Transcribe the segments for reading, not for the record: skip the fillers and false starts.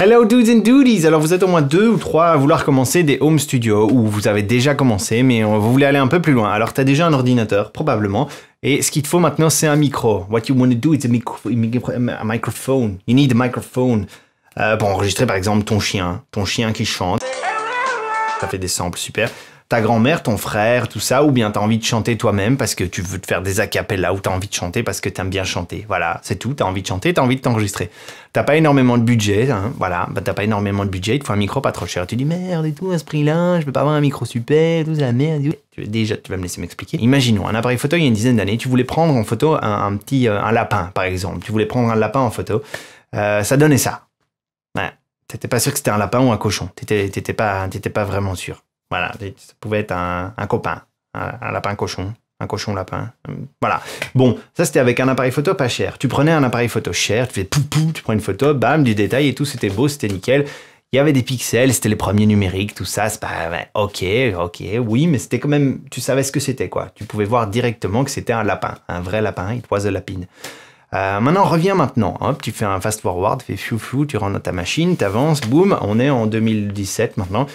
Hello dudes and duties. Alors vous êtes au moins 2 ou 3 à vouloir commencer des home studios ou vous avez déjà commencé mais vous voulez aller un peu plus loin. Alors tu as déjà un ordinateur probablement et ce qu'il te faut maintenant c'est un micro. What you want to do is a microphone. You need a microphone pour enregistrer par exemple ton chien qui chante. Ça fait des samples super. Ta grand-mère, ton frère, tout ça, ou bien t'as envie de chanter toi-même parce que tu veux te faire des acapellas ou t'as envie de chanter parce que t'aimes bien chanter. Voilà, c'est tout, t'as envie de chanter, t'as envie de t'enregistrer. T'as pas énormément de budget, hein, voilà, bah t'as pas énormément de budget, il te faut un micro pas trop cher. Tu dis merde et tout, à ce prix-là, je peux pas avoir un micro super, tout ça, merde. Déjà, tu vas me laisser m'expliquer. Imaginons, un appareil photo il y a une dizaine d'années, tu voulais prendre en photo un lapin, par exemple. Tu voulais prendre un lapin en photo, ça donnait ça. Ouais, t'étais pas sûr que c'était un lapin ou un cochon, t'étais pas vraiment sûr. Voilà, ça pouvait être un copain, un lapin cochon, un cochon lapin. Voilà. Bon, ça c'était avec un appareil photo pas cher. Tu prenais un appareil photo cher, tu fais poupou, tu prends une photo, bam, du détail et tout, c'était beau, c'était nickel. Il y avait des pixels, c'était les premiers numériques, tout ça, c'est pas... Ouais, ok, oui, mais c'était quand même... Tu savais ce que c'était, quoi. Tu pouvais voir directement que c'était un lapin, un vrai lapin, it was a lapine. Maintenant, reviens maintenant. Hop, tu fais un fast forward, tu fais fiou, tu rentres dans ta machine, tu avances, boum, on est en 2017 maintenant.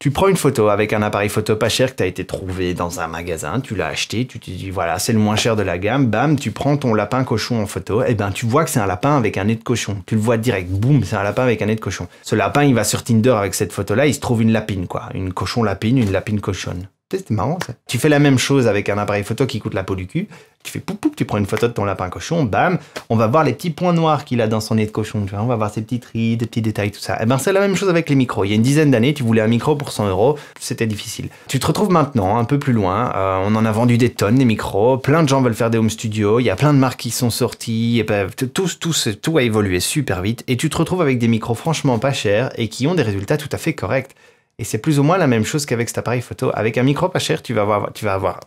Tu prends une photo avec un appareil photo pas cher que tu as été trouvé dans un magasin, tu l'as acheté, tu te dis voilà, c'est le moins cher de la gamme, bam, tu prends ton lapin cochon en photo, et ben tu vois que c'est un lapin avec un nez de cochon. Tu le vois direct, boum, c'est un lapin avec un nez de cochon. Ce lapin, il va sur Tinder avec cette photo-là, il se trouve une lapine, quoi. Une cochon lapine, une lapine cochonne. C'est marrant ça. Tu fais la même chose avec un appareil photo qui coûte la peau du cul. Tu fais poup, tu prends une photo de ton lapin cochon, bam, on va voir les petits points noirs qu'il a dans son nez de cochon, tu vois, on va voir ses petites rides, des petits détails, tout ça. Et ben c'est la même chose avec les micros. Il y a une dizaine d'années, tu voulais un micro pour 100 €, c'était difficile. Tu te retrouves maintenant un peu plus loin, on en a vendu des tonnes des micros, plein de gens veulent faire des home studios, il y a plein de marques qui sont sorties, et ben, tout a évolué super vite, et tu te retrouves avec des micros franchement pas chers et qui ont des résultats tout à fait corrects. Et c'est plus ou moins la même chose qu'avec cet appareil photo. Avec un micro pas cher, tu vas avoir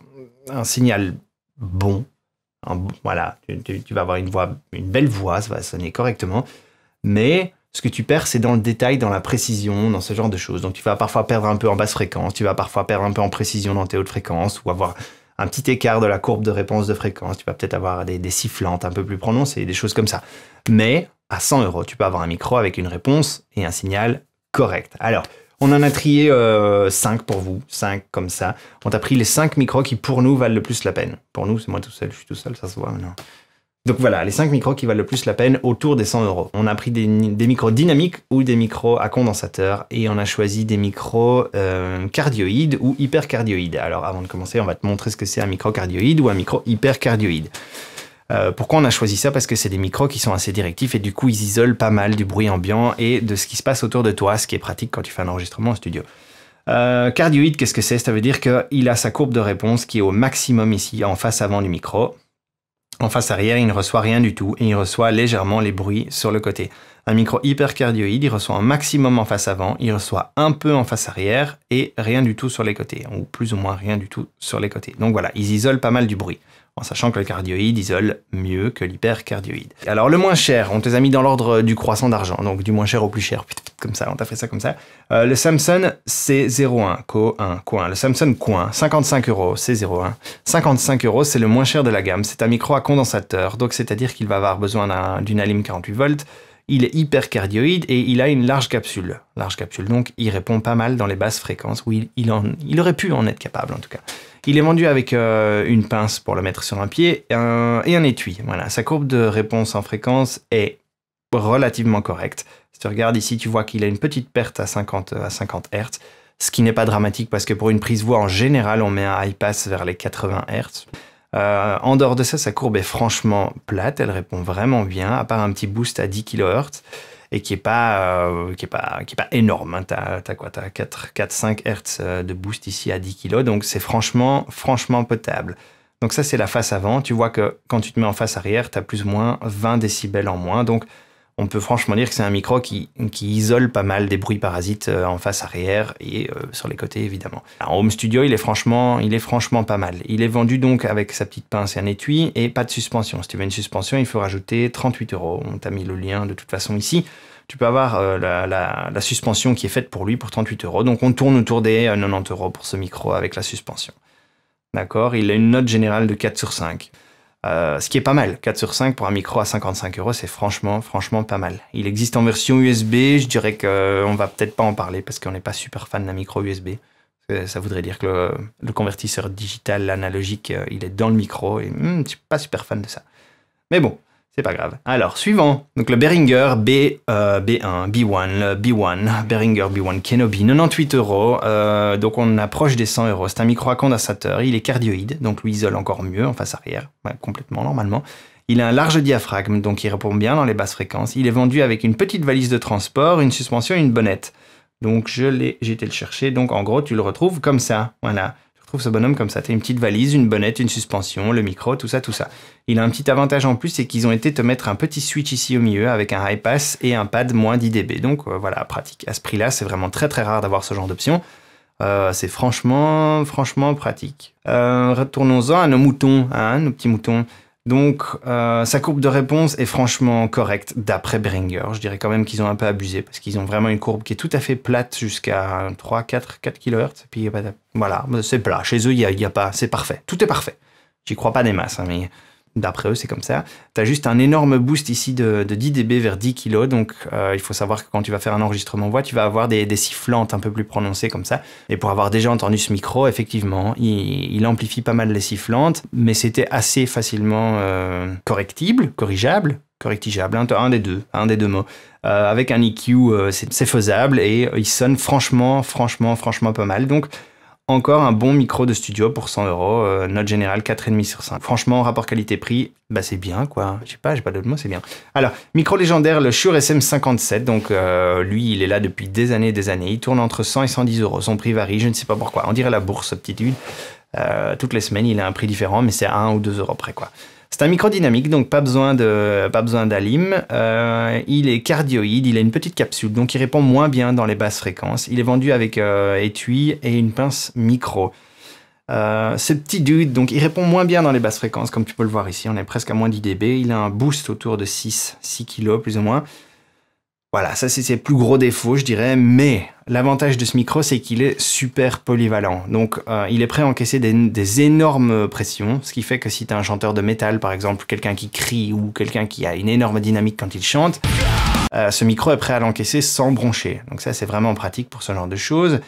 un signal bon. Voilà, tu vas avoir une belle voix, ça va sonner correctement. Mais ce que tu perds, c'est dans le détail, dans la précision, dans ce genre de choses. Donc tu vas parfois perdre un peu en basse fréquence, tu vas parfois perdre un peu en précision dans tes hautes fréquences, ou avoir un petit écart de la courbe de réponse de fréquence. Tu vas peut-être avoir des sifflantes un peu plus prononcées, des choses comme ça. Mais à 100 €, tu peux avoir un micro avec une réponse et un signal correct. Alors, on en a trié 5 pour vous, 5 comme ça. On t'a pris les 5 micros qui pour nous valent le plus la peine. Pour nous, c'est moi tout seul, je suis tout seul, ça se voit maintenant. Donc voilà, les 5 micros qui valent le plus la peine autour des 100 €. On a pris des micros dynamiques ou des micros à condensateur et on a choisi des micros cardioïdes ou hypercardioïdes. Alors avant de commencer, on va te montrer ce que c'est un micro cardioïde ou un micro hypercardioïde. Pourquoi on a choisi ça? Parce que c'est des micros qui sont assez directifs et du coup ils isolent pas mal du bruit ambiant et de ce qui se passe autour de toi, ce qui est pratique quand tu fais un enregistrement en studio. Cardioïde, qu'est-ce que c'est? Ça veut dire qu'il a sa courbe de réponse qui est au maximum ici en face avant du micro. En face arrière, il ne reçoit rien du tout et il reçoit légèrement les bruits sur le côté. Un micro hypercardioïde, il reçoit un maximum en face avant, il reçoit un peu en face arrière et rien du tout sur les côtés, ou plus ou moins rien du tout sur les côtés. Donc voilà, ils isolent pas mal du bruit, en sachant que le cardioïde isole mieux que l'hypercardioïde. Alors le moins cher, on te les a mis dans l'ordre du croissant d'argent, donc du moins cher au plus cher, comme ça, on t'a fait ça comme ça. Le Samsung C01, coin. Le Samsung coin, 55 €, C01. 55 €, c'est le moins cher de la gamme. C'est un micro à condensateur, donc c'est-à-dire qu'il va avoir besoin d'une alim 48 volts. Il est hypercardioïde et il a une large capsule. Donc il répond pas mal dans les basses fréquences, où il aurait pu en être capable en tout cas. Il est vendu avec une pince pour le mettre sur un pied et un étui. Voilà, sa courbe de réponse en fréquence est relativement correcte. Si tu regardes ici, tu vois qu'il a une petite perte à 50 Hz, ce qui n'est pas dramatique parce que pour une prise voix en général, on met un high pass vers les 80 Hz. En dehors de ça, sa courbe est franchement plate, elle répond vraiment bien, à part un petit boost à 10 kHz, et qui est pas énorme. Hein. T'as 4-5 Hz de boost ici à 10 kg, donc c'est franchement potable. Donc ça, c'est la face avant. Tu vois que quand tu te mets en face arrière, tu as plus ou moins 20 décibels en moins, donc on peut franchement dire que c'est un micro qui isole pas mal des bruits parasites en face arrière et sur les côtés évidemment. En home studio, il est franchement pas mal. Il est vendu donc avec sa petite pince et un étui et pas de suspension. Si tu veux une suspension, il faut rajouter 38 €. On t'a mis le lien de toute façon ici. Tu peux avoir la suspension qui est faite pour lui pour 38 €. Donc on tourne autour des 90 € pour ce micro avec la suspension. D'accord, il a une note générale de 4 sur 5. Ce qui est pas mal. 4 sur 5 pour un micro à 55 €, c'est franchement pas mal. Il existe en version USB, je dirais qu'on va peut-être pas en parler parce qu'on n'est pas super fan d'un micro USB. Ça voudrait dire que le convertisseur digital analogique, il est dans le micro et je suis pas super fan de ça. Mais bon, c'est pas grave. Alors, suivant. Donc le Behringer B1, B1, Behringer B1 Kenobi, 98 €. Donc on approche des 100 €. C'est un micro à condensateur. Il est cardioïde, donc lui isole encore mieux en face arrière, complètement normalement. Il a un large diaphragme, donc il répond bien dans les basses fréquences. Il est vendu avec une petite valise de transport, une suspension et une bonnette. Donc j'ai été le chercher. Donc en gros, tu le retrouves comme ça. Voilà. Tu retrouves ce bonhomme comme ça. Tu as une petite valise, une bonnette, une suspension, le micro, tout ça, tout ça. Il a un petit avantage en plus, c'est qu'ils ont été te mettre un petit switch ici au milieu avec un high pass et un pad moins 10 dB. Donc voilà, pratique. À ce prix-là, c'est vraiment très très rare d'avoir ce genre d'option. C'est franchement pratique. Retournons-en à nos moutons, hein, nos petits moutons. Donc, sa courbe de réponse est franchement correcte d'après Behringer. Je dirais quand même qu'ils ont un peu abusé parce qu'ils ont vraiment une courbe qui est tout à fait plate jusqu'à 4 kHz. Et puis, voilà, c'est plat. Chez eux, il y a pas, c'est parfait. Tout est parfait. J'y crois pas des masses, hein, mais d'après eux, c'est comme ça. Tu as juste un énorme boost ici de 10 dB vers 10 kg. Donc, il faut savoir que quand tu vas faire un enregistrement voix, tu vas avoir des sifflantes un peu plus prononcées comme ça. Et pour avoir déjà entendu ce micro, effectivement, il amplifie pas mal les sifflantes, mais c'était assez facilement corrigeable, un des deux mots. Avec un EQ, c'est faisable et il sonne franchement pas mal. Donc, encore un bon micro de studio pour 100 €, note générale 4,5 sur 5. Franchement, rapport qualité-prix, bah c'est bien quoi. Je sais pas, j'ai pas d'autre mot, c'est bien. Alors, micro légendaire, le Shure SM57. Donc, lui, il est là depuis des années. Il tourne entre 100 et 110 €. Son prix varie, je ne sais pas pourquoi. On dirait la bourse, cette petite huile. Toutes les semaines, il a un prix différent, mais c'est à 1 ou 2 € près quoi. C'est un micro dynamique, donc pas besoin d'alim. Il est cardioïde, il a une petite capsule, donc il répond moins bien dans les basses fréquences. Il est vendu avec étui et une pince micro. Ce petit dude, donc il répond moins bien dans les basses fréquences, comme tu peux le voir ici, on est presque à moins 10 dB. Il a un boost autour de 6 kg plus ou moins. Voilà, ça c'est ses plus gros défauts, je dirais, mais l'avantage de ce micro, c'est qu'il est super polyvalent. Donc, il est prêt à encaisser des énormes pressions, ce qui fait que si tu as un chanteur de métal, par exemple, quelqu'un qui crie ou quelqu'un qui a une énorme dynamique quand il chante, ce micro est prêt à l'encaisser sans broncher. Donc ça, c'est vraiment pratique pour ce genre de choses.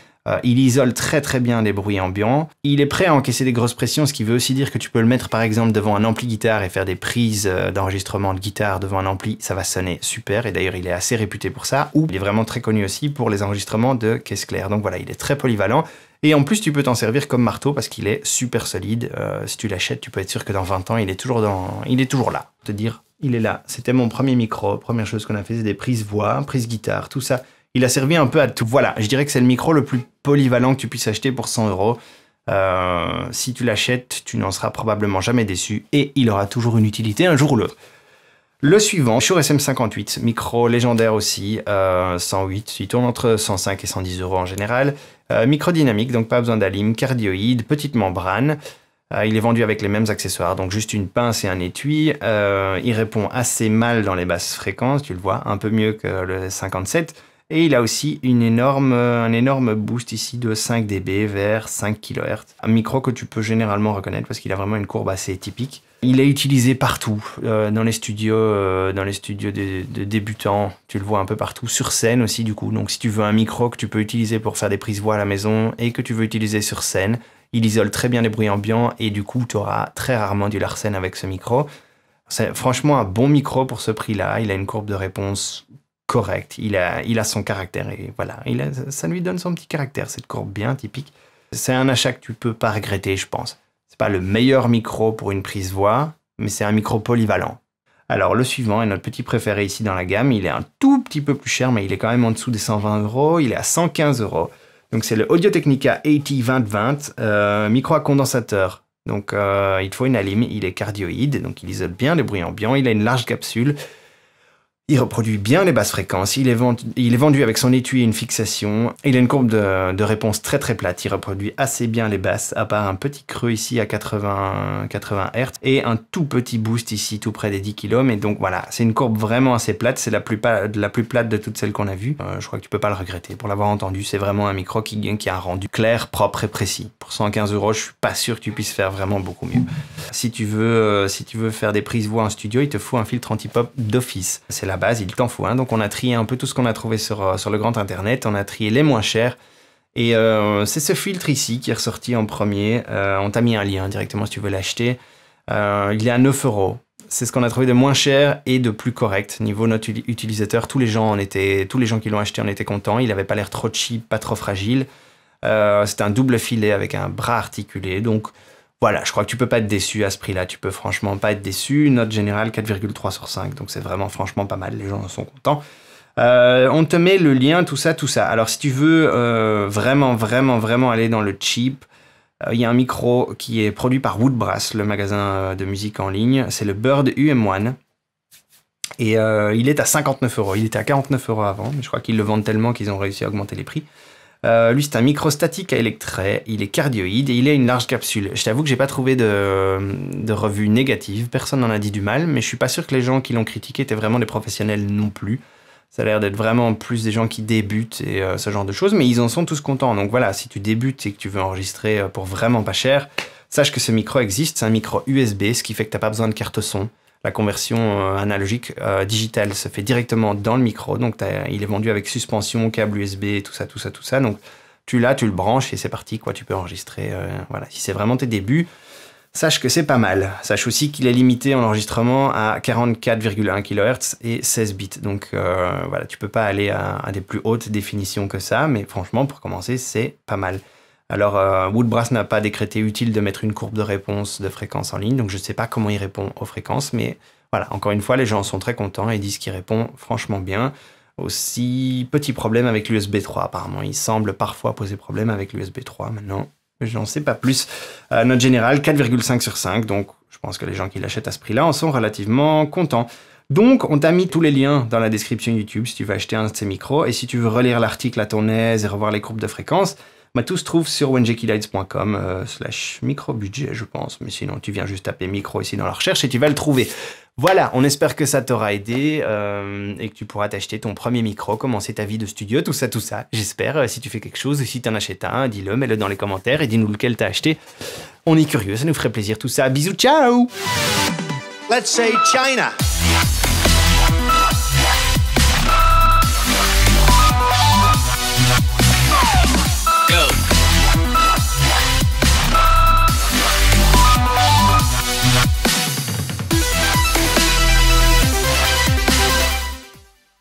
Il isole très bien les bruits ambiants. Il est prêt à encaisser des grosses pressions, ce qui veut aussi dire que tu peux le mettre par exemple devant un ampli guitare et faire des prises d'enregistrement de guitare devant un ampli, ça va sonner super, et d'ailleurs il est assez réputé pour ça, ou il est vraiment très connu aussi pour les enregistrements de caisse claire. Donc voilà, il est très polyvalent, et en plus tu peux t'en servir comme marteau parce qu'il est super solide. Si tu l'achètes, tu peux être sûr que dans 20 ans, il est toujours là. Te dire, il est là. C'était mon premier micro, première chose qu'on a fait, c'est des prises voix, prises guitare, tout ça. Il a servi un peu à tout. Voilà, je dirais que c'est le micro le plus polyvalent que tu puisses acheter pour 100 €. Si tu l'achètes, tu n'en seras probablement jamais déçu et il aura toujours une utilité un jour ou l'autre. Le suivant, Shure SM58, micro légendaire aussi, 108, il tourne entre 105 et 110 € en général. Micro dynamique, donc pas besoin d'alim, cardioïde, petite membrane. Il est vendu avec les mêmes accessoires, donc juste une pince et un étui. Il répond assez mal dans les basses fréquences, tu le vois, un peu mieux que le 57. Et il a aussi un énorme boost ici de 5 dB vers 5 kHz. Un micro que tu peux généralement reconnaître parce qu'il a vraiment une courbe assez typique. Il est utilisé partout, dans les studios de débutants, tu le vois un peu partout, sur scène aussi du coup. Donc si tu veux un micro que tu peux utiliser pour faire des prises voix à la maison et que tu veux utiliser sur scène, il isole très bien les bruits ambiants et du coup tu auras très rarement du Larsen avec ce micro. C'est franchement un bon micro pour ce prix-là, il a une courbe de réponse correct, il a son caractère et voilà, ça lui donne son petit caractère, cette courbe bien typique. C'est un achat que tu peux pas regretter, je pense. C'est pas le meilleur micro pour une prise voix, mais c'est un micro polyvalent. Alors le suivant est notre petit préféré ici dans la gamme, il est un tout petit peu plus cher, mais il est quand même en dessous des 120 €, il est à 115 €. Donc c'est le Audio-Technica AT2020, micro à condensateur. Donc il te faut une alim, il est cardioïde, donc il isole bien les bruits ambiants, il a une large capsule. Il reproduit bien les basses fréquences, il est vendu avec son étui et une fixation. Il a une courbe de réponse très très plate, il reproduit assez bien les basses, à part un petit creux ici à 80 Hz et un tout petit boost ici tout près des 10 km. Et donc voilà, c'est une courbe vraiment assez plate, c'est la plus plate de toutes celles qu'on a vues. Je crois que tu peux pas le regretter pour l'avoir entendu, c'est vraiment un micro qui a un rendu clair, propre et précis. Pour 115 €, je suis pas sûr que tu puisses faire vraiment beaucoup mieux. Si tu veux faire des prises voix en studio, il te faut un filtre anti-pop d'office. C'est la base, il t'en faut un. Donc on a trié un peu tout ce qu'on a trouvé sur le grand internet, on a trié les moins chers. Et c'est ce filtre ici qui est ressorti en premier. On t'a mis un lien directement si tu veux l'acheter. Il est à 9 €. C'est ce qu'on a trouvé de moins cher et de plus correct. Niveau note utilisateur, tous les gens qui l'ont acheté en étaient contents. Il n'avait pas l'air trop cheap, pas trop fragile. C'était un double filet avec un bras articulé. Donc voilà, je crois que tu peux pas être déçu à ce prix-là. Tu peux franchement pas être déçu. Note générale 4,3 sur 5. Donc c'est vraiment franchement pas mal. Les gens sont contents. On te met le lien, tout ça. Alors si tu veux vraiment aller dans le cheap, il y a un micro qui est produit par Woodbrass, le magasin de musique en ligne. C'est le Bird UM1. Et il est à 59 €. Il était à 49 € avant, mais je crois qu'ils le vendent tellement qu'ils ont réussi à augmenter les prix. Lui, c'est un micro statique à électret, il est cardioïde et il a une large capsule. Je t'avoue que j'ai pas trouvé de revue négative, personne n'en a dit du mal, mais je suis pas sûr que les gens qui l'ont critiqué étaient vraiment des professionnels non plus. Ça a l'air d'être vraiment plus des gens qui débutent et ce genre de choses, mais ils en sont tous contents. Donc voilà, si tu débutes et que tu veux enregistrer pour vraiment pas cher, sache que ce micro existe, c'est un micro USB, ce qui fait que t'as pas besoin de carte son. La conversion analogique digitale se fait directement dans le micro, donc il est vendu avec suspension, câble USB, tout ça. Donc tu l'as, tu le branches et c'est parti, quoi. Tu peux enregistrer. Voilà, si c'est vraiment tes débuts, sache que c'est pas mal. Sache aussi qu'il est limité en enregistrement à 44,1 kHz et 16 bits. Donc voilà, tu peux pas aller à des plus hautes définitions que ça, mais franchement, pour commencer, c'est pas mal. Alors, Woodbrass n'a pas décrété utile de mettre une courbe de réponse de fréquence en ligne, donc je ne sais pas comment il répond aux fréquences, mais voilà, encore une fois, les gens sont très contents et disent qu'il répond franchement bien. Aussi, petit problème avec l'USB 3, apparemment. Il semble parfois poser problème avec l'USB 3 maintenant. J'en sais pas plus. Note générale, 4,5 sur 5, donc je pense que les gens qui l'achètent à ce prix-là en sont relativement contents. Donc, on t'a mis tous les liens dans la description YouTube si tu veux acheter un de ces micros, et si tu veux relire l'article à ton aise et revoir les courbes de fréquence, tout se trouve sur wenjekilights.com /micro-budget, je pense. Mais sinon, tu viens juste taper micro ici dans la recherche et tu vas le trouver. Voilà, on espère que ça t'aura aidé et que tu pourras t'acheter ton premier micro, commencer ta vie de studio, tout ça. J'espère. Si tu fais quelque chose, si tu en achètes un, dis-le, mets-le dans les commentaires et dis-nous lequel t'as acheté. On est curieux, ça nous ferait plaisir tout ça. Bisous, ciao! Let's say China.